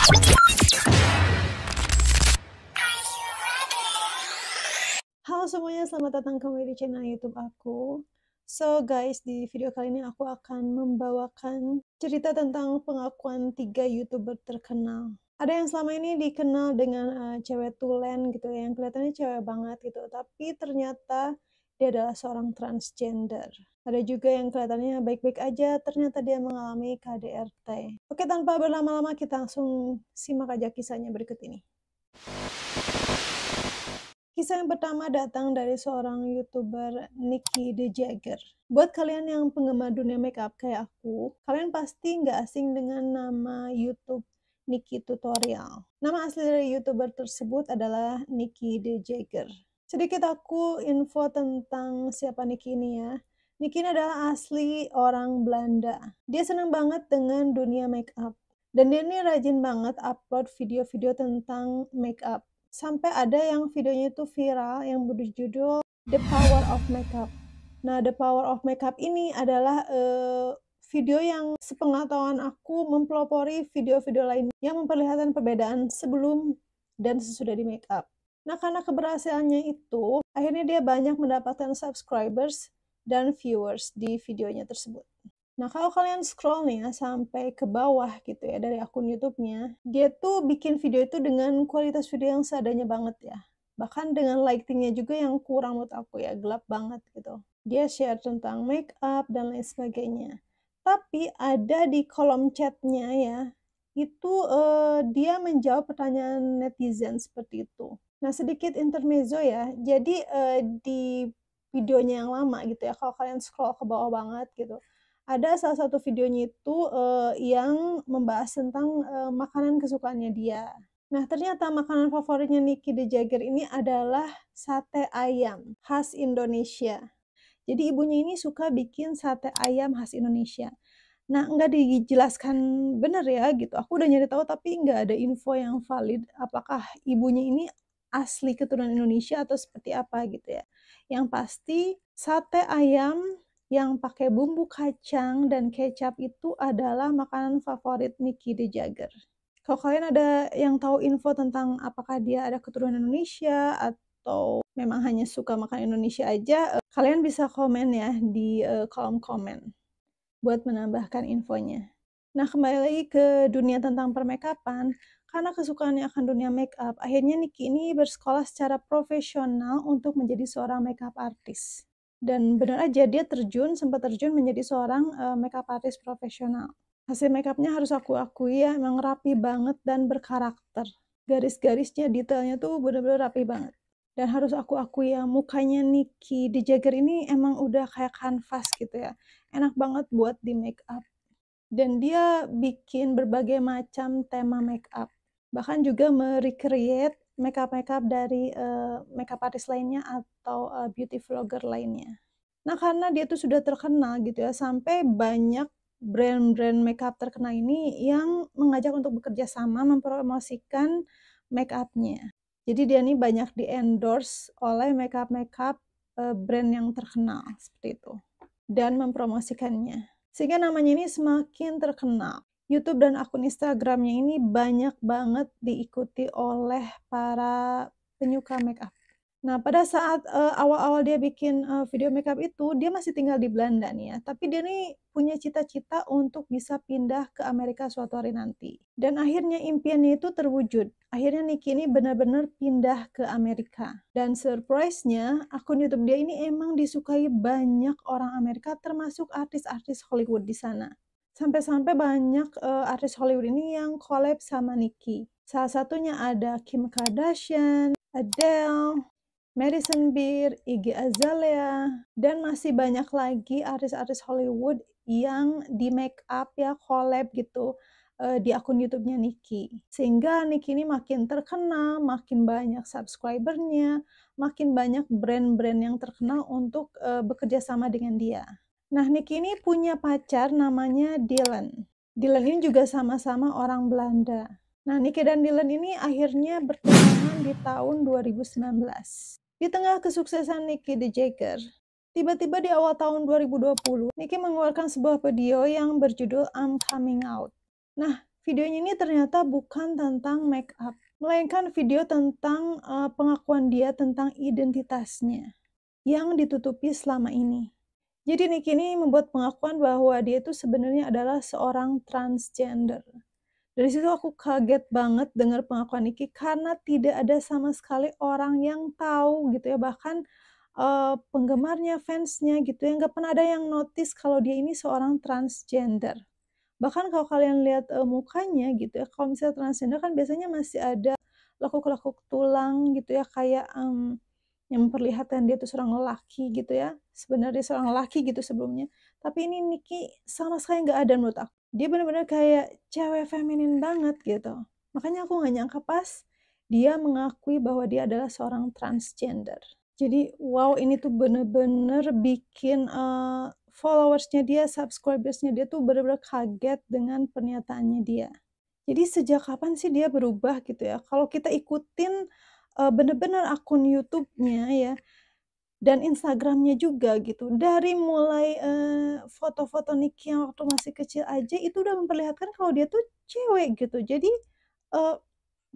Halo semuanya, selamat datang kembali di channel YouTube aku. So guys, di video kali ini aku akan membawakan cerita tentang pengakuan 3 YouTuber terkenal. Ada yang selama ini dikenal dengan cewek tulen gitu ya, yang kelihatannya cewek banget gitu, tapi ternyata dia adalah seorang transgender. Ada juga yang kelihatannya baik-baik aja, ternyata dia mengalami KDRT. Oke, tanpa berlama-lama kita langsung simak aja kisahnya berikut ini. Kisah yang pertama datang dari seorang YouTuber Nikki the Jagger. Buat kalian yang penggemar dunia makeup kayak aku, kalian pasti nggak asing dengan nama YouTube Nikki Tutorial. Nama asli dari YouTuber tersebut adalah Nikki the Jagger. Sedikit aku info tentang siapa Nikki ini ya. Nikki ini adalah asli orang Belanda. Dia senang banget dengan dunia makeup. Dan dia ini rajin banget upload video-video tentang makeup. Sampai ada yang videonya itu viral yang berjudul The Power of Makeup. Nah, The Power of Makeup ini adalah video yang sepengetahuan aku mempelopori video-video lain yang memperlihatkan perbedaan sebelum dan sesudah di makeup. Nah, karena keberhasilannya itu, akhirnya dia banyak mendapatkan subscribers dan viewers di videonya tersebut. Nah, kalau kalian scroll nih ya sampai ke bawah gitu ya dari akun YouTube-nya, dia tuh bikin video itu dengan kualitas video yang seadanya banget ya. Bahkan dengan lighting-nya juga yang kurang menurut aku ya, gelap banget gitu. Dia share tentang make up dan lain sebagainya. Tapi ada di kolom chat-nya ya, itu dia menjawab pertanyaan netizen seperti itu. Nah, sedikit intermezzo ya. Jadi di videonya yang lama gitu ya, kalau kalian scroll ke bawah banget gitu, ada salah satu videonya itu yang membahas tentang makanan kesukaannya dia. Nah, ternyata makanan favoritnya Nikki the Jagger ini adalah sate ayam khas Indonesia. Jadi ibunya ini suka bikin sate ayam khas Indonesia. Nah, nggak dijelaskan benar ya gitu. Aku udah nyari tahu tapi nggak ada info yang valid apakah ibunya ini asli keturunan Indonesia atau seperti apa gitu ya. Yang pasti sate ayam yang pakai bumbu kacang dan kecap itu adalah makanan favorit Nikki the Jagger. Kalau kalian ada yang tahu info tentang apakah dia ada keturunan Indonesia atau memang hanya suka makan Indonesia aja, kalian bisa komen ya di kolom komen buat menambahkan infonya. Nah, kembali lagi ke dunia tentang permakeupan, karena kesukaannya akan dunia makeup, akhirnya Nikki ini bersekolah secara profesional untuk menjadi seorang makeup artist. Dan benar aja dia sempat terjun menjadi seorang makeup artist profesional. Hasil makeupnya harus aku akui ya, emang rapi banget dan berkarakter. Garis-garisnya, detailnya tuh bener-bener rapi banget. Dan harus aku akui ya, mukanya Nikki the Jagger ini emang udah kayak kanvas gitu ya. Enak banget buat di make up. Dan dia bikin berbagai macam tema make up. Bahkan juga merecreate makeup-makeup dari makeup artist lainnya atau beauty vlogger lainnya. Nah, karena dia tuh sudah terkenal gitu ya, sampai banyak brand-brand makeup terkenal ini yang mengajak untuk bekerja sama mempromosikan make up-nya. Jadi dia nih banyak di-endorse oleh makeup-makeup brand yang terkenal seperti itu dan mempromosikannya. Sehingga namanya ini semakin terkenal. YouTube dan akun Instagram-nya ini banyak banget diikuti oleh para penyuka makeup. Nah, pada saat awal-awal dia bikin video makeup itu, dia masih tinggal di Belanda nih ya. Tapi dia nih punya cita-cita untuk bisa pindah ke Amerika suatu hari nanti. Dan akhirnya impiannya itu terwujud. Akhirnya Nikki ini benar-benar pindah ke Amerika. Dan surprise-nya, akun YouTube dia ini emang disukai banyak orang Amerika, termasuk artis-artis Hollywood di sana. Sampai-sampai banyak artis Hollywood ini yang collab sama Nikki. Salah satunya ada Kim Kardashian, Adele, Madison Beer, Iggy Azalea, dan masih banyak lagi artis-artis Hollywood yang di make up ya, collab gitu di akun YouTube-nya Nikki. Sehingga Nikki ini makin terkenal, makin banyak subscribernya, makin banyak brand-brand yang terkenal untuk bekerja sama dengan dia. Nah, Nikki ini punya pacar namanya Dylan. Dylan ini juga sama-sama orang Belanda. Nah, Nikki dan Dylan ini akhirnya bertunangan di tahun 2019. Di tengah kesuksesan Nikki the Jagger, tiba-tiba di awal tahun 2020, Nikki mengeluarkan sebuah video yang berjudul I'm Coming Out. Nah, Videonya ini ternyata bukan tentang make up, melainkan video tentang, pengakuan dia tentang identitasnya yang ditutupi selama ini. Jadi Nicky ini membuat pengakuan bahwa dia itu sebenarnya adalah seorang transgender. Dari situ aku kaget banget dengar pengakuan Nicky karena tidak ada sama sekali orang yang tahu gitu ya, bahkan, penggemarnya, fansnya gitu ya, nggak pernah ada yang notice kalau dia ini seorang transgender. Bahkan kalau kalian lihat, mukanya gitu ya, kalau misalnya transgender kan biasanya masih ada lekuk-lekuk tulang gitu ya, kayak, yang memperlihatkan dia tuh seorang lelaki gitu ya, sebenarnya seorang lelaki gitu sebelumnya. Tapi ini Nicky sama sekali nggak ada menurut aku. Dia bener-bener kayak cewek feminin banget gitu. Makanya aku nggak nyangka pas dia mengakui bahwa dia adalah seorang transgender. Jadi wow, ini tuh bener-bener bikin, followers-nya dia, subscribers-nya dia tuh bener-bener kaget dengan pernyataannya dia. Jadi sejak kapan sih dia berubah gitu ya? Kalau kita ikutin, bener-bener akun YouTube-nya ya, dan Instagram-nya juga gitu, dari mulai, foto-foto Nicky yang waktu masih kecil aja itu udah memperlihatkan kalau dia tuh cewek gitu. Jadi, eee,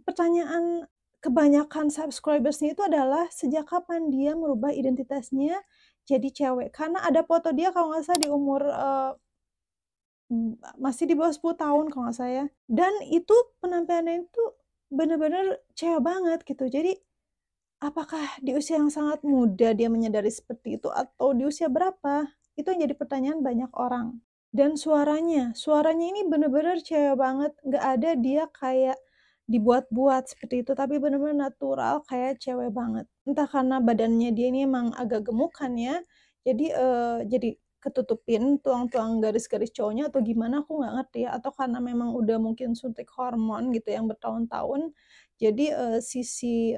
pertanyaan kebanyakan subscribers-nya itu adalah sejak kapan dia merubah identitasnya jadi cewek? Karena ada foto dia kalau nggak salah di umur, masih di bawah 10 tahun kalau nggak salah ya, dan itu penampilannya itu bener-bener cewek banget gitu. Jadi, apakah di usia yang sangat muda dia menyadari seperti itu atau di usia berapa? Itu yang jadi pertanyaan banyak orang. Dan suaranya ini bener-bener cewek banget, nggak ada dia kayak dibuat-buat seperti itu, tapi bener-bener natural kayak cewek banget. Entah karena badannya dia ini emang agak gemuk kan ya, jadi ketutupin tulang-tulang garis-garis cowoknya atau gimana aku nggak ngerti ya, atau karena memang udah mungkin suntik hormon gitu yang bertahun-tahun, jadi, sisi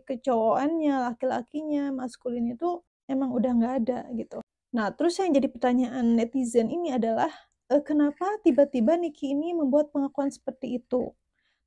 kecowokannya, laki-lakinya, maskulin itu emang udah nggak ada gitu. Nah, terus yang jadi pertanyaan netizen ini adalah, kenapa tiba-tiba Nicky ini membuat pengakuan seperti itu?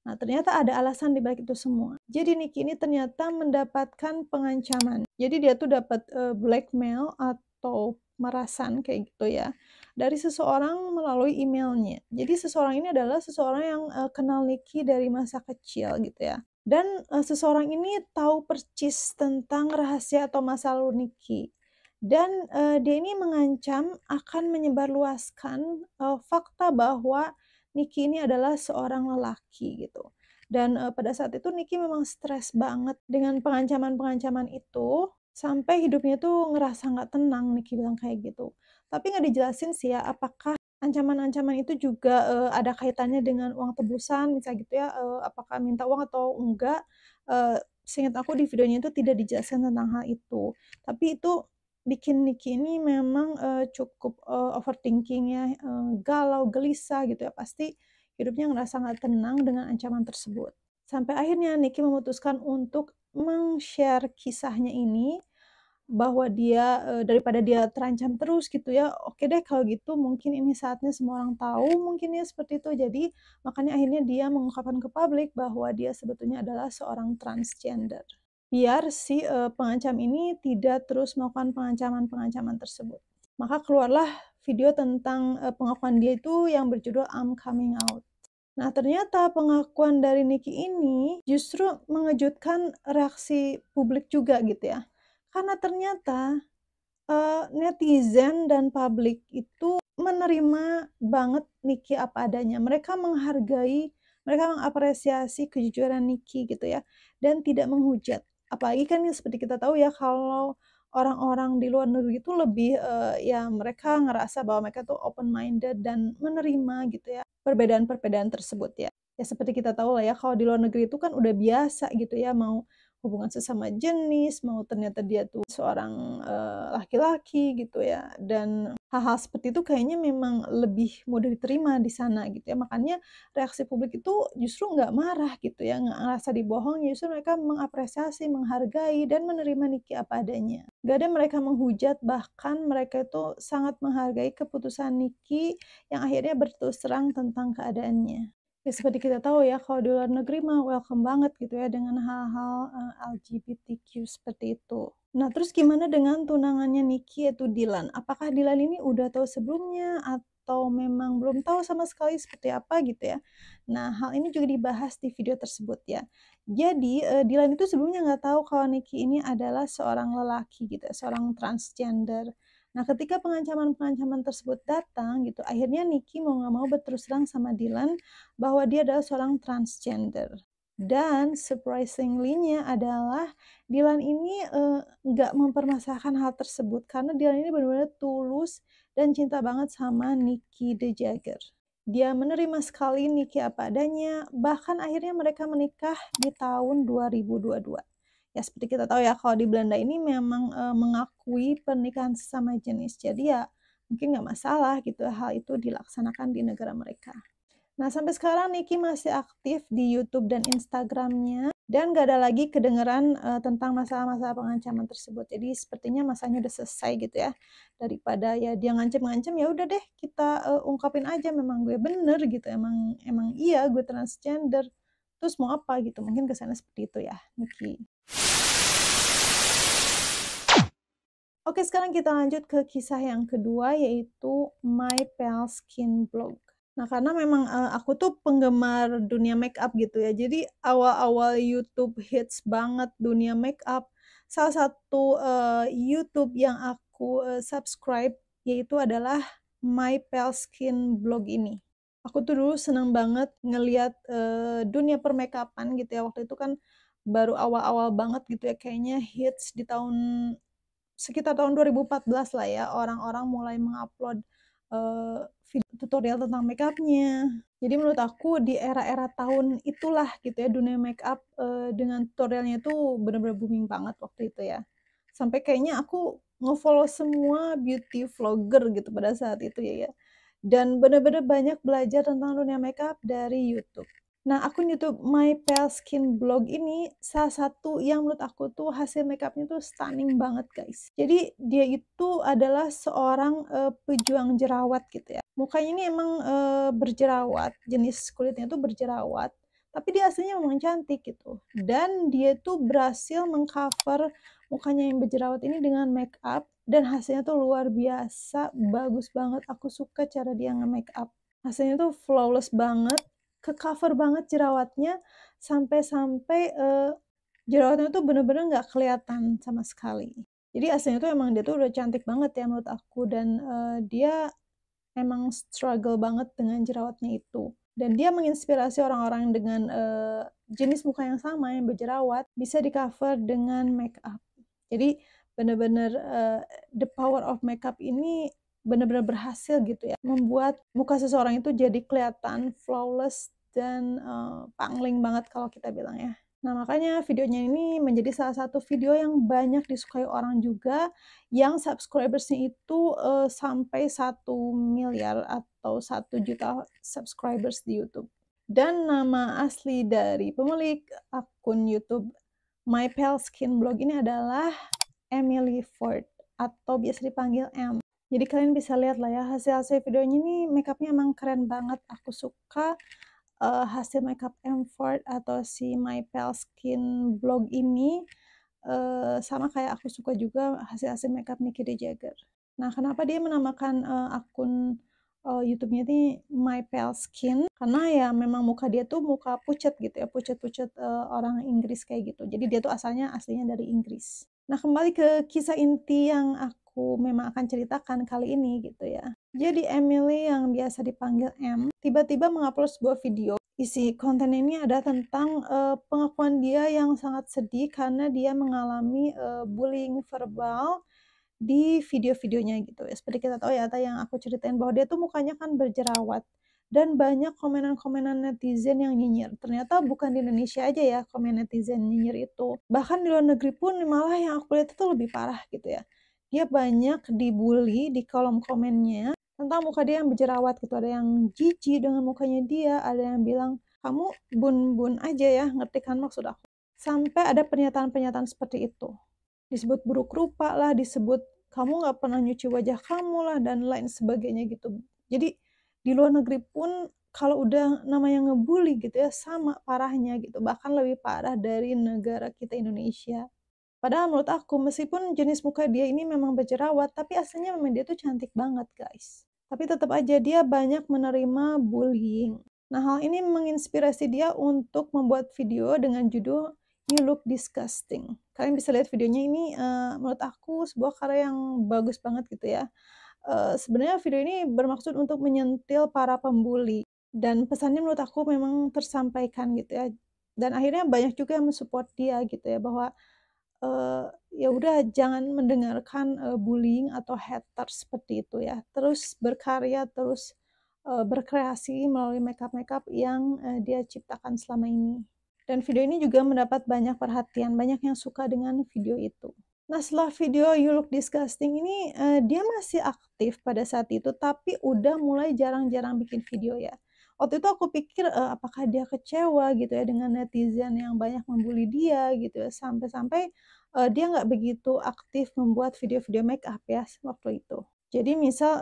Nah, ternyata ada alasan di balik itu semua. Jadi Nicky ini ternyata mendapatkan pengancaman. Jadi dia tuh dapat, blackmail atau pemerasan kayak gitu ya, dari seseorang melalui emailnya. Jadi seseorang ini adalah seseorang yang, kenal Nicky dari masa kecil gitu ya. Dan, seseorang ini tahu percis tentang rahasia atau masa lalu Nicky. Dan, dia ini mengancam akan menyebarluaskan, fakta bahwa Nicky ini adalah seorang lelaki gitu. Dan, pada saat itu Nicky memang stres banget dengan pengancaman-pengancaman itu, sampai hidupnya tuh ngerasa nggak tenang, Nicky bilang kayak gitu. Tapi nggak dijelasin sih ya, apakah ancaman-ancaman itu juga, ada kaitannya dengan uang tebusan misal gitu ya, apakah minta uang atau enggak, seingat aku di videonya itu tidak dijelaskan tentang hal itu. Tapi itu bikin Nicky ini memang, cukup, overthinking ya, galau, gelisah gitu ya, pasti hidupnya ngerasa nggak tenang dengan ancaman tersebut. Sampai akhirnya Nicky memutuskan untuk meng-share kisahnya ini, bahwa dia, daripada dia terancam terus gitu ya, oke deh kalau gitu mungkin ini saatnya semua orang tahu mungkin ya seperti itu. Jadi makanya akhirnya dia mengungkapkan ke publik bahwa dia sebetulnya adalah seorang transgender. Biar si, pengancam ini tidak terus melakukan pengancaman-pengancaman tersebut. Maka keluarlah video tentang, pengakuan dia itu yang berjudul "I'm Coming Out". Nah, ternyata pengakuan dari Nicky ini justru mengejutkan reaksi publik juga gitu ya. Karena ternyata, netizen dan publik itu menerima banget Nicky apa adanya. Mereka menghargai, mereka mengapresiasi kejujuran Nicky gitu ya, dan tidak menghujat. Apalagi kan yang seperti kita tahu ya kalau orang-orang di luar negeri itu lebih, ya mereka ngerasa bahwa mereka tuh open minded dan menerima gitu ya, perbedaan-perbedaan tersebut ya. Ya seperti kita tahu lah ya kalau di luar negeri itu kan udah biasa gitu ya, mau hubungan sesama jenis, mau ternyata dia tuh seorang, laki-laki gitu ya, dan hal-hal seperti itu kayaknya memang lebih mudah diterima di sana gitu ya. Makanya reaksi publik itu justru nggak marah gitu ya, nggak ngerasa dibohongi, justru mereka mengapresiasi, menghargai, dan menerima Niki apa adanya. Nggak ada mereka menghujat, bahkan mereka itu sangat menghargai keputusan Niki yang akhirnya berterus terang tentang keadaannya. Ya seperti kita tahu ya, kalau di luar negeri mah welcome banget gitu ya dengan hal-hal, LGBTQ seperti itu. Nah, terus gimana dengan tunangannya Niki yaitu Dilan? Apakah Dilan ini udah tahu sebelumnya atau memang belum tahu sama sekali seperti apa gitu ya. Nah, hal ini juga dibahas di video tersebut ya. Jadi, Dilan itu sebelumnya nggak tahu kalau Nicky ini adalah seorang lelaki gitu ya, seorang transgender. Nah, ketika pengancaman-pengancaman tersebut datang gitu, akhirnya Nicky mau nggak mau berterus terang sama Dilan bahwa dia adalah seorang transgender. Dan surprisingly-nya adalah Dilan ini, nggak mempermasalahkan hal tersebut karena Dilan ini benar-benar tulus dan cinta banget sama Nicky the Jagger. Dia menerima sekali Nicky apa adanya, bahkan akhirnya mereka menikah di tahun 2022. Ya seperti kita tahu ya kalau di Belanda ini memang, mengakui pernikahan sesama jenis. Jadi ya mungkin nggak masalah gitu hal itu dilaksanakan di negara mereka. Nah sampai sekarang Nicky masih aktif di YouTube dan Instagram-nya dan nggak ada lagi kedengeran, tentang masalah-masalah pengancaman tersebut. Jadi sepertinya masanya udah selesai gitu ya. Daripada ya dia ngancem-ngancem, ya udah deh kita, ungkapin aja memang gue bener gitu, emang emang iya gue transgender, terus mau apa gitu, mungkin kesannya seperti itu ya, Nicky. Oke, sekarang kita lanjut ke kisah yang kedua, yaitu My Pale Skin Blog. Nah, karena memang, aku tuh penggemar dunia makeup gitu ya, jadi awal-awal YouTube hits banget dunia makeup, salah satu, YouTube yang aku, subscribe yaitu adalah My Pale Skin Blog ini. Aku tuh dulu seneng banget ngelihat, dunia permakeupan gitu ya, waktu itu kan baru awal-awal banget gitu ya, kayaknya hits di sekitar tahun 2014 lah ya, orang-orang mulai mengupload, tutorial tentang makeupnya. Jadi menurut aku di era-era tahun itulah gitu ya, dunia makeup, dengan tutorialnya itu bener-bener booming banget waktu itu ya. Sampai kayaknya aku nge-follow semua beauty vlogger gitu pada saat itu ya. Dan bener-bener banyak belajar tentang dunia makeup dari YouTube. Nah, akun YouTube My Pale Skin Blog ini salah satu yang menurut aku tuh hasil makeupnya tuh stunning banget, guys. Jadi dia itu adalah seorang, pejuang jerawat gitu ya. Mukanya ini emang, berjerawat, jenis kulitnya tuh berjerawat, tapi dia aslinya memang cantik gitu. Dan dia tuh berhasil mengcover mukanya yang berjerawat ini dengan makeup dan hasilnya tuh luar biasa, bagus banget. Aku suka cara dia nge-makeup. Hasilnya tuh flawless banget, ke-cover banget jerawatnya, sampai-sampai, jerawatnya tuh bener-bener nggak kelihatan sama sekali. Jadi aslinya tuh emang dia tuh udah cantik banget ya menurut aku dan, dia emang struggle banget dengan jerawatnya itu. Dan dia menginspirasi orang-orang dengan, jenis muka yang sama yang berjerawat, bisa di-cover dengan makeup. Jadi bener-bener, the power of makeup ini bener-bener berhasil gitu ya, membuat muka seseorang itu jadi kelihatan flawless dan, pangling banget kalau kita bilang ya. Nah, makanya videonya ini menjadi salah satu video yang banyak disukai orang juga, yang subscribers-nya itu, sampai 1 miliar atau 1 juta subscribers di YouTube. Dan nama asli dari pemilik akun YouTube My Pale Skin Blog ini adalah Emily Ford atau biasa dipanggil M. Jadi kalian bisa lihat lah ya hasil-hasil videonya ini makeupnya emang keren banget. Aku suka hasil makeup Ford atau si My Pale Skin Blog ini, sama kayak aku suka juga hasil-hasil makeup Nicky the Jagger. Nah, kenapa dia menamakan, akun, YouTube-nya ini My Pale Skin, karena ya memang muka dia tuh muka pucet gitu ya, pucet-pucet, orang Inggris kayak gitu. Jadi dia tuh aslinya dari Inggris. Nah, kembali ke kisah inti yang aku memang akan ceritakan kali ini gitu ya. Jadi Emily yang biasa dipanggil M, tiba-tiba mengupload sebuah video. Isi konten ini ada tentang, pengakuan dia yang sangat sedih karena dia mengalami, bullying verbal di video-videonya gitu ya. Seperti kita tahu ya, tadi yang aku ceritain bahwa dia tuh mukanya kan berjerawat dan banyak komenan-komenan netizen yang nyinyir. Ternyata bukan di Indonesia aja ya komen netizen nyinyir itu. Bahkan di luar negeri pun malah yang aku lihat itu lebih parah gitu ya. Dia banyak dibully di kolom komennya tentang muka dia yang berjerawat gitu. Ada yang jijik dengan mukanya dia, ada yang bilang, "Kamu bun-bun aja ya," ngerti kan maksud aku? Sampai ada pernyataan-pernyataan seperti itu. Disebut buruk rupa lah, disebut kamu nggak pernah nyuci wajah kamu lah, dan lain sebagainya gitu. Jadi di luar negeri pun kalau udah namanya ngebully gitu ya, sama parahnya gitu, bahkan lebih parah dari negara kita Indonesia. Padahal menurut aku meskipun jenis muka dia ini memang berjerawat, tapi aslinya memang dia tuh cantik banget, guys. tapi tetap aja dia banyak menerima bullying. Nah, hal ini menginspirasi dia untuk membuat video dengan judul "You Look Disgusting". Kalian bisa lihat videonya ini, menurut aku sebuah karya yang bagus banget gitu ya. Sebenarnya video ini bermaksud untuk menyentil para pembuli dan pesannya menurut aku memang tersampaikan gitu ya. Dan akhirnya banyak juga yang men-support dia gitu ya bahwa Eee, ya udah jangan mendengarkan, bullying atau haters seperti itu ya. Terus berkarya, terus, berkreasi melalui makeup-makeup yang, dia ciptakan selama ini. Dan video ini juga mendapat banyak perhatian, banyak yang suka dengan video itu. Nah, setelah video "You Look Disgusting" ini, dia masih aktif pada saat itu, tapi udah mulai jarang-jarang bikin video ya. Waktu itu aku pikir, apakah dia kecewa gitu ya dengan netizen yang banyak membuli dia gitu ya, sampai-sampai, dia nggak begitu aktif membuat video-video makeup ya waktu itu. Jadi misal,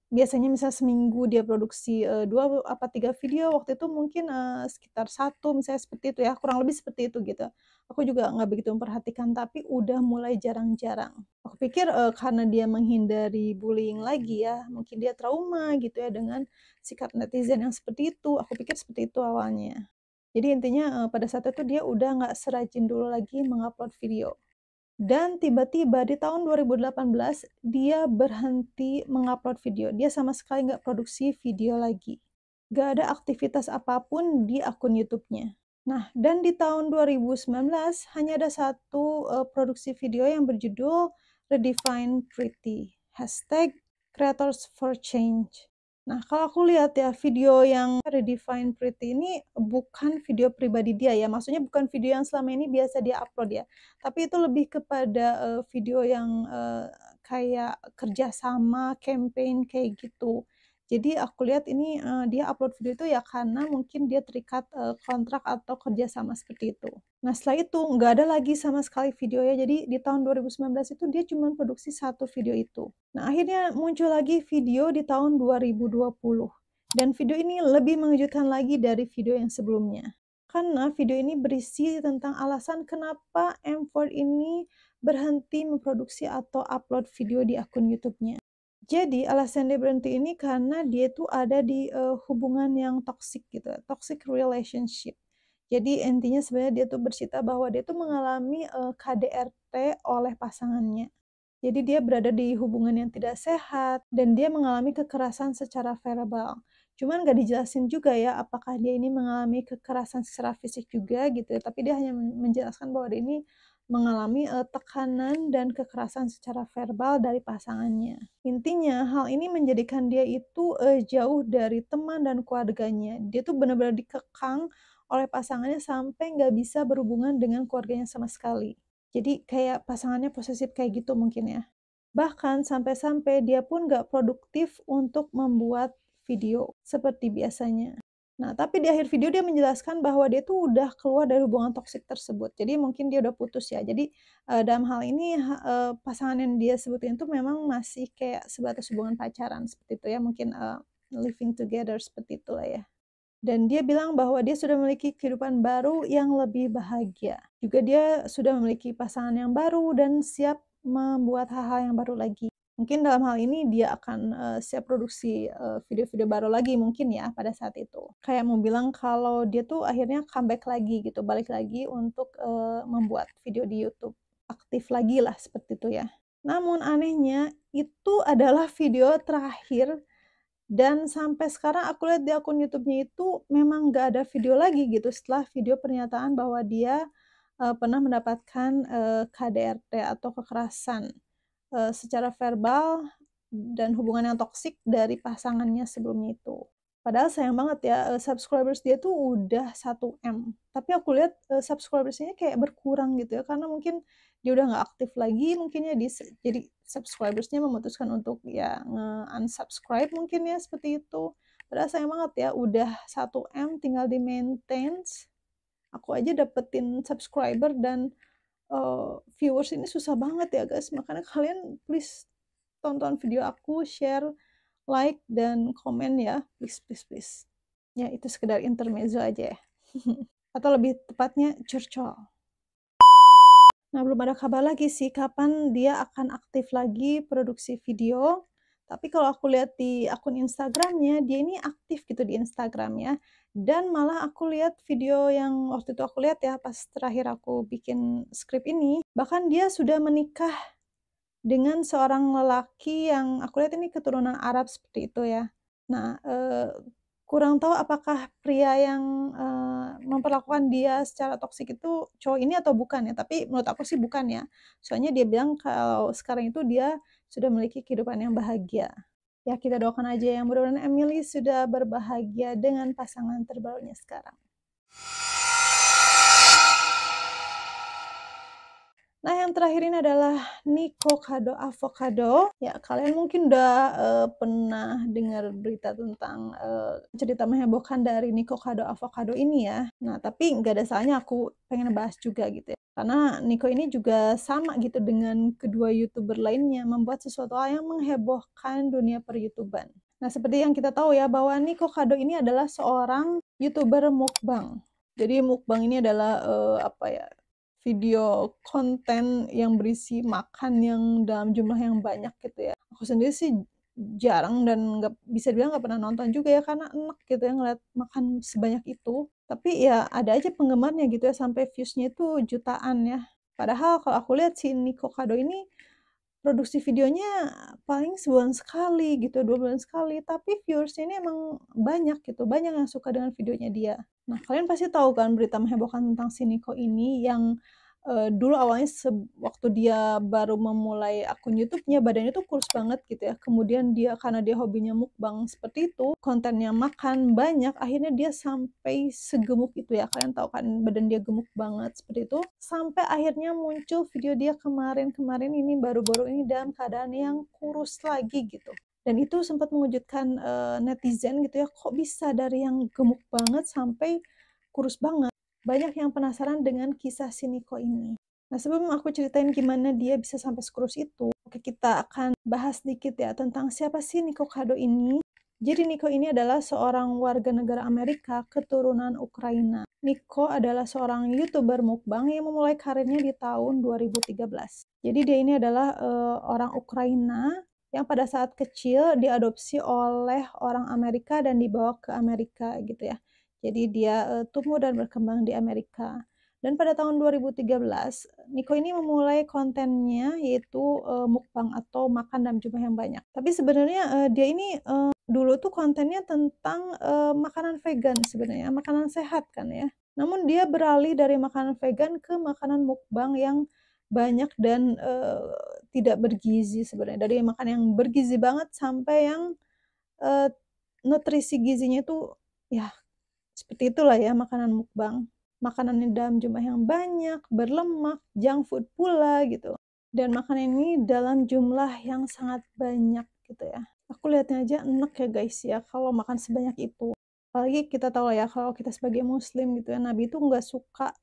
biasanya misal seminggu dia produksi, 2 apa 3 video, waktu itu mungkin, sekitar satu misalnya seperti itu ya, kurang lebih seperti itu gitu. Aku juga nggak begitu memperhatikan, tapi udah mulai jarang-jarang. Aku pikir, karena dia menghindari bullying lagi ya, mungkin dia trauma gitu ya dengan sikap netizen yang seperti itu, aku pikir seperti itu awalnya. Jadi intinya, pada saat itu dia udah nggak serajin dulu lagi mengupload video. Dan tiba-tiba di tahun 2018 dia berhenti mengupload video, dia sama sekali nggak produksi video lagi. Nggak ada aktivitas apapun di akun YouTube-nya. Nah, dan di tahun 2019 hanya ada satu, produksi video yang berjudul Redefine Pretty, #Creators for Change. Nah, kalau aku lihat ya, video yang Redefine Pretty ini bukan video pribadi dia ya, maksudnya bukan video yang selama ini biasa dia upload ya, tapi itu lebih kepada, video yang, kayak kerjasama, campaign kayak gitu. Jadi aku lihat ini, dia upload video itu ya karena mungkin dia terikat, kontrak atau kerjasama seperti itu. Nah, setelah itu nggak ada lagi sama sekali video ya, jadi di tahun 2019 itu dia cuma produksi satu video itu. Nah, akhirnya muncul lagi video di tahun 2020 dan video ini lebih mengejutkan lagi dari video yang sebelumnya. Karena video ini berisi tentang alasan kenapa M4 ini berhenti memproduksi atau upload video di akun YouTube-nya. Jadi alasan dia berhenti ini karena dia tuh ada di, hubungan yang toxic gitu, toxic relationship. Jadi intinya sebenarnya dia tuh bercerita bahwa dia tuh mengalami, KDRT oleh pasangannya. Jadi dia berada di hubungan yang tidak sehat dan dia mengalami kekerasan secara verbal. Cuman nggak dijelasin juga ya apakah dia ini mengalami kekerasan secara fisik juga gitu ya, tapi dia hanya menjelaskan bahwa dia ini mengalami, tekanan dan kekerasan secara verbal dari pasangannya. Intinya hal ini menjadikan dia itu, jauh dari teman dan keluarganya. Dia tuh benar-benar dikekang oleh pasangannya sampai nggak bisa berhubungan dengan keluarganya sama sekali. Jadi kayak pasangannya posesif kayak gitu mungkin ya. Bahkan sampai-sampai dia pun nggak produktif untuk membuat video seperti biasanya. Nah, tapi di akhir video dia menjelaskan bahwa dia tuh udah keluar dari hubungan toksik tersebut. Jadi mungkin dia udah putus ya. Jadi, dalam hal ini pasangan yang dia sebutin itu memang masih kayak sebatas hubungan pacaran seperti itu ya, mungkin, living together seperti itulah ya. Dan dia bilang bahwa dia sudah memiliki kehidupan baru yang lebih bahagia. Juga dia sudah memiliki pasangan yang baru dan siap membuat hal-hal yang baru lagi. Mungkin dalam hal ini dia akan, siap produksi, video-video baru lagi mungkin ya pada saat itu. Kayak mau bilang kalau dia tuh akhirnya comeback lagi gitu, balik lagi untuk, membuat video di YouTube. Aktif lagi lah seperti itu ya. Namun anehnya itu adalah video terakhir dan sampai sekarang aku lihat di akun YouTube-nya itu memang nggak ada video lagi gitu setelah video pernyataan bahwa dia, pernah mendapatkan, KDRT atau kekerasan, secara verbal dan hubungan yang toksik dari pasangannya sebelumnya itu. Padahal sayang banget ya, subscribers dia tuh udah 1 M, tapi aku lihat, subscribers-nya kayak berkurang gitu ya, karena mungkin dia udah nggak aktif lagi mungkin ya jadi subscribers-nya memutuskan untuk ya nge-unsubscribe mungkin ya, seperti itu. Padahal sayang banget ya, udah 1 M tinggal di-maintains, aku aja dapetin subscriber dan, viewers ini susah banget ya guys, makanya kalian please tonton video aku, share, like, dan komen ya, please please please. Ya itu sekedar intermezzo aja ya. Atau lebih tepatnya curcol. Nah belum ada kabar lagi sih kapan dia akan aktif lagi produksi video, Tapi kalau aku lihat di akun Instagram-nya, dia ini aktif gitu di Instagram-nya, dan malah aku lihat video yang waktu itu aku lihat ya, pas terakhir aku bikin skrip ini, bahkan dia sudah menikah dengan seorang lelaki yang aku lihat ini keturunan Arab seperti itu ya. Nah, kurang tahu apakah pria yang, memperlakukan dia secara toksik itu cowok ini atau bukan ya, tapi menurut aku sih bukan ya. Soalnya dia bilang kalau sekarang itu dia sudah memiliki kehidupan yang bahagia. Ya kita doakan aja ya, mudah-mudahan Emily sudah berbahagia dengan pasangan terbarunya sekarang. Nah, yang terakhir ini adalah Nico Kado Avocado. Ya, kalian mungkin udah, pernah dengar berita tentang, cerita menghebohkan dari Nico Kado Avocado ini ya. Nah, tapi nggak ada salahnya aku pengen bahas juga gitu ya. Karena Nico ini juga sama gitu dengan kedua YouTuber lainnya, membuat sesuatu hal yang menghebohkan dunia per-YouTuber-an. Nah, seperti yang kita tahu ya, bahwa Nico Kado ini adalah seorang YouTuber mukbang. Jadi mukbang ini adalah, apa ya, video konten yang berisi makan yang dalam jumlah yang banyak gitu ya. Aku sendiri sih jarang dan nggak bisa dibilang nggak pernah nonton juga ya, karena enak gitu ya ngeliat makan sebanyak itu. Tapi ya ada aja penggemarnya gitu ya, sampai views-nya itu jutaan ya. Padahal kalau aku lihat si Nico Kado ini produksi videonya paling sebulan sekali gitu, 2 bulan sekali, tapi viewersnya ini emang banyak gitu, banyak yang suka dengan videonya dia. Nah, kalian pasti tahu kan berita menghebohkan tentang si Nico ini yang, dulu awalnya waktu dia baru memulai akun YouTube-nya badannya tuh kurus banget gitu ya, kemudian dia karena dia hobinya mukbang seperti itu, kontennya makan banyak, akhirnya dia sampai segemuk itu ya, kalian tahu kan badan dia gemuk banget seperti itu, sampai akhirnya muncul video dia kemarin-kemarin ini, baru-baru ini dalam keadaan yang kurus lagi gitu. Dan itu sempat mengejutkan, netizen gitu ya, kok bisa dari yang gemuk banget sampai kurus banget. Banyak yang penasaran dengan kisah si Nico ini. Nah, sebelum aku ceritain gimana dia bisa sampai sekurus itu, oke kita akan bahas sedikit ya tentang siapa sih Nico Kado ini. Jadi Nico ini adalah seorang warga negara Amerika keturunan Ukraina. Nico adalah seorang YouTuber mukbang yang memulai karirnya di tahun 2013. Jadi dia ini adalah, orang Ukraina yang pada saat kecil diadopsi oleh orang Amerika dan dibawa ke Amerika gitu ya. Jadi dia, tumbuh dan berkembang di Amerika. Dan pada tahun 2013, Nico ini memulai kontennya yaitu, mukbang atau makan dalam jumlah yang banyak. Tapi sebenarnya, dia ini, dulu tuh kontennya tentang, makanan vegan sebenarnya, makanan sehat kan ya. Namun dia beralih dari makanan vegan ke makanan mukbang yang banyak dan, tidak bergizi sebenarnya. Dari makan yang bergizi banget sampai yang, eee, nutrisi gizinya itu ya seperti itulah ya makanan mukbang. Makanan yang dalam jumlah yang banyak, berlemak, junk food pula gitu. Dan makanan ini dalam jumlah yang sangat banyak gitu ya. Aku lihatnya aja enak ya guys ya kalau makan sebanyak itu. Apalagi kita tahu lah ya kalau kita sebagai muslim gitu ya, Nabi itu nggak suka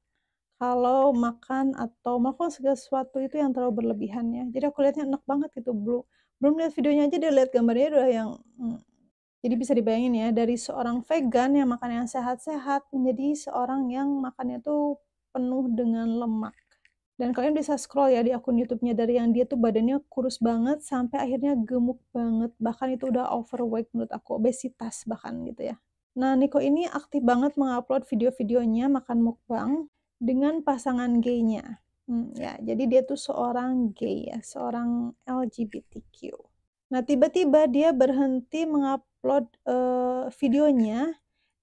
kalau makan atau melakukan segala sesuatu itu yang terlalu berlebihan ya. Jadi aku lihatnya enak banget gitu, belum lihat videonya aja dia lihat gambarnya udah yang, jadi bisa dibayangin ya dari seorang vegan yang makan yang sehat-sehat menjadi seorang yang makannya tuh penuh dengan lemak. Dan kalian bisa scroll ya di akun YouTube-nya dari yang dia tuh badannya kurus banget sampai akhirnya gemuk banget, bahkan itu udah overweight menurut aku, obesitas bahkan gitu ya. Nah, Nico ini aktif banget mengupload video-videonya makan mukbang dengan pasangan gay-nya. Ya, jadi dia tuh seorang gay ya, seorang LGBTQ. Nah, tiba-tiba dia berhenti mengupload, videonya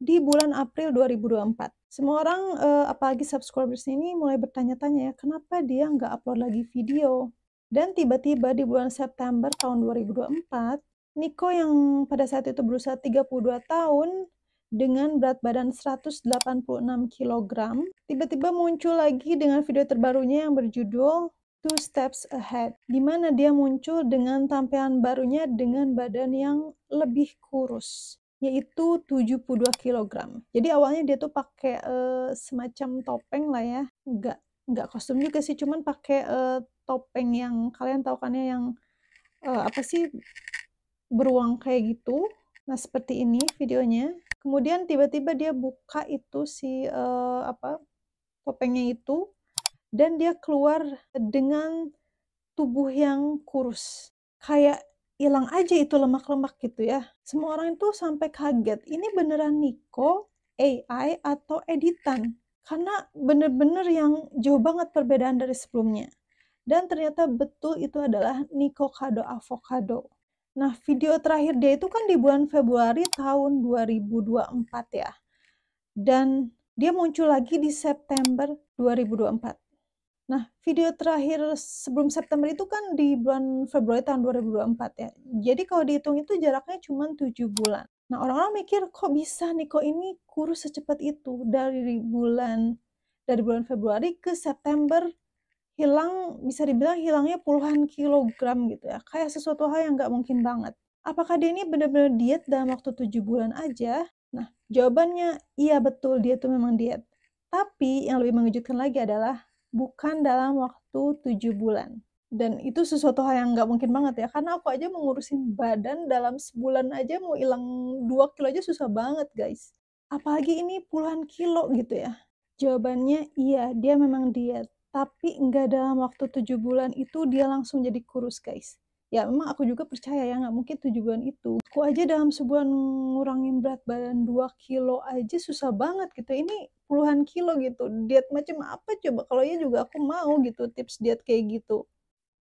di bulan April 2024. Semua orang, apalagi subscribers ini mulai bertanya-tanya ya, kenapa dia nggak upload lagi video? Dan tiba-tiba di bulan September tahun 2024, Nico yang pada saat itu berusia 32 tahun dengan berat badan 186 kilogram, tiba-tiba muncul lagi dengan video terbarunya yang berjudul Two Steps Ahead, di mana dia muncul dengan tampilan barunya dengan badan yang lebih kurus, yaitu 72 kilogram. Jadi awalnya dia tuh pakai, semacam topeng lah ya, nggak kostum juga sih, cuman pakai, topeng yang kalian tahu kan ya yang, apa sih, beruang kayak gitu. Nah, seperti ini videonya. Kemudian tiba-tiba dia buka itu si, apa, topengnya itu, dan dia keluar dengan tubuh yang kurus. Kayak hilang aja itu lemak-lemak gitu ya. Semua orang itu sampai kaget, ini beneran Nico AI atau editan? Karena bener-bener yang jauh banget perbedaan dari sebelumnya. Dan ternyata betul itu adalah Nico Kado Avocado. Nah, video terakhir dia itu kan di bulan Februari tahun 2024 ya. Dan dia muncul lagi di September 2024. Nah, video terakhir sebelum September itu kan di bulan Februari tahun 2024 ya. Jadi kalau dihitung itu jaraknya cuma 7 bulan. Nah, orang-orang mikir kok bisa nih, kok ini kurus secepat itu dari bulan Februari ke September, hilang, bisa dibilang hilangnya puluhan kilogram gitu ya. Kayak sesuatu hal yang nggak mungkin banget. Apakah dia ini benar-benar diet dalam waktu 7 bulan aja? Nah, jawabannya iya betul, dia tuh memang diet. Tapi yang lebih mengejutkan lagi adalah bukan dalam waktu 7 bulan. Dan itu sesuatu hal yang nggak mungkin banget ya, karena aku aja mengurusin badan dalam sebulan aja mau hilang 2 kilo aja susah banget guys. Apalagi ini puluhan kilo gitu ya. Jawabannya iya, dia memang diet. Tapi nggak dalam waktu 7 bulan itu dia langsung jadi kurus guys. Ya memang aku juga percaya ya, nggak mungkin 7 bulan itu. Aku aja dalam sebulan ngurangin berat badan 2 kilo aja susah banget gitu. Ini puluhan kilo gitu. Diet macam apa coba? Kalau iya juga aku mau gitu tips diet kayak gitu.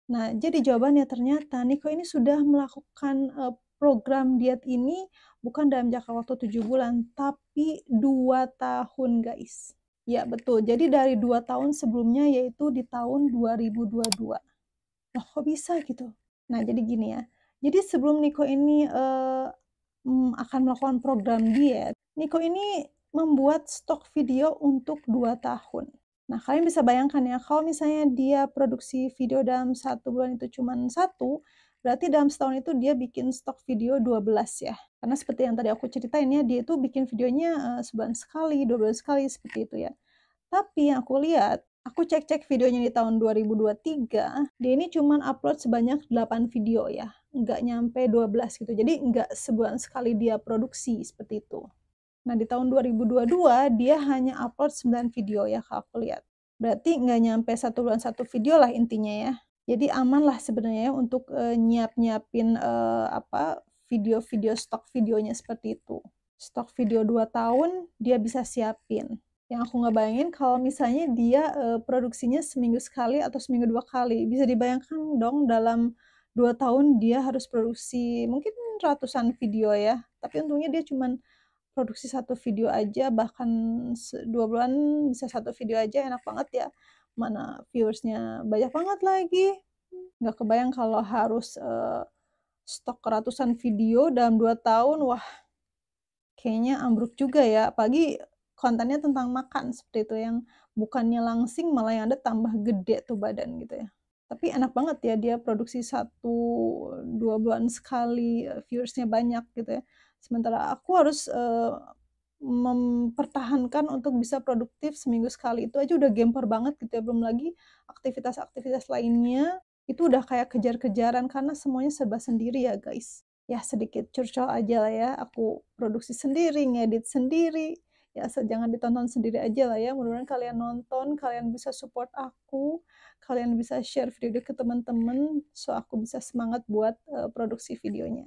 Nah, jadi jawabannya ternyata Nico ini sudah melakukan program diet ini bukan dalam jangka waktu 7 bulan, tapi 2 tahun guys. Ya betul, jadi dari 2 tahun sebelumnya yaitu di tahun 2022. Loh kok bisa gitu? Nah jadi gini ya, jadi sebelum Nico ini akan melakukan program diet, Nico ini membuat stok video untuk 2 tahun. Nah, kalian bisa bayangkan ya, kalau misalnya dia produksi video dalam 1 bulan itu cuma 1, berarti dalam setahun itu dia bikin stok video 12 ya. Karena seperti yang tadi aku ceritain ya, dia itu bikin videonya sebulan sekali, 2 bulan sekali, seperti itu ya. Tapi yang aku lihat, aku cek-cek videonya di tahun 2023, dia ini cuma upload sebanyak 8 video ya, nggak nyampe 12 gitu. Jadi nggak sebulan sekali dia produksi, seperti itu. Nah, di tahun 2022 dia hanya upload 9 video ya kalau aku lihat. Berarti nggak nyampe 1 bulan 1 video lah intinya ya. Jadi aman lah sebenarnya ya untuk nyiapin video-video stok videonya seperti itu. Stok video 2 tahun dia bisa siapin. Yang aku nggak bayangin kalau misalnya dia produksinya seminggu sekali atau seminggu 2 kali. Bisa dibayangkan dong dalam 2 tahun dia harus produksi mungkin ratusan video ya. Tapi untungnya dia cuman produksi 1 video aja, bahkan 2 bulan bisa 1 video aja, enak banget ya. Mana viewersnya banyak banget lagi. Nggak kebayang kalau harus stok ratusan video dalam 2 tahun, wah kayaknya ambruk juga ya. Apalagi kontennya tentang makan seperti itu, yang bukannya langsing malah yang ada tambah gede tuh badan gitu ya. Tapi enak banget ya dia produksi 1, 2 bulan sekali, viewersnya banyak gitu ya. Sementara aku harus mempertahankan untuk bisa produktif seminggu sekali, itu aja udah gempar banget gitu ya, belum lagi aktivitas-aktivitas lainnya, itu udah kayak kejar-kejaran karena semuanya serba sendiri ya guys. Ya sedikit curcol aja lah ya, aku produksi sendiri, ngedit sendiri, ya jangan ditonton sendiri aja lah ya, mudah-mudahan kalian nonton, kalian bisa support aku, kalian bisa share video ke teman-teman, so aku bisa semangat buat produksi videonya.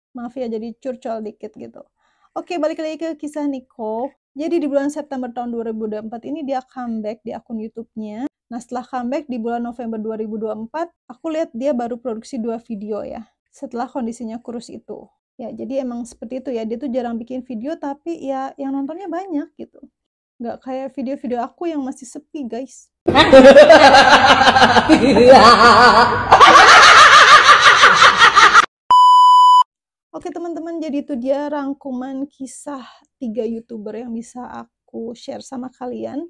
Maaf ya jadi curcol dikit gitu. Oke, balik lagi ke kisah Nico. Jadi di bulan September tahun 2024 ini dia comeback di akun YouTube-nya. Nah, setelah comeback di bulan November 2024, aku lihat dia baru produksi 2 video ya, setelah kondisinya kurus itu. Ya, jadi emang seperti itu ya, dia tuh jarang bikin video tapi ya yang nontonnya banyak gitu. Nggak kayak video-video aku yang masih sepi, guys. Oke teman-teman, jadi itu dia rangkuman kisah 3 YouTuber yang bisa aku share sama kalian.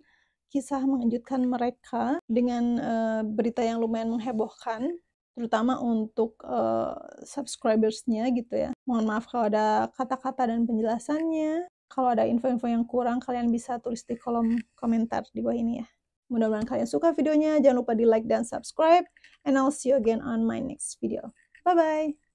Kisah mengejutkan mereka dengan berita yang lumayan menghebohkan, terutama untuk subscribers-nya gitu ya. Mohon maaf kalau ada kata-kata dan penjelasannya. Kalau ada info-info yang kurang, kalian bisa tulis di kolom komentar di bawah ini ya. Mudah-mudahan kalian suka videonya. Jangan lupa di like dan subscribe. And I'll see you again on my next video. Bye-bye!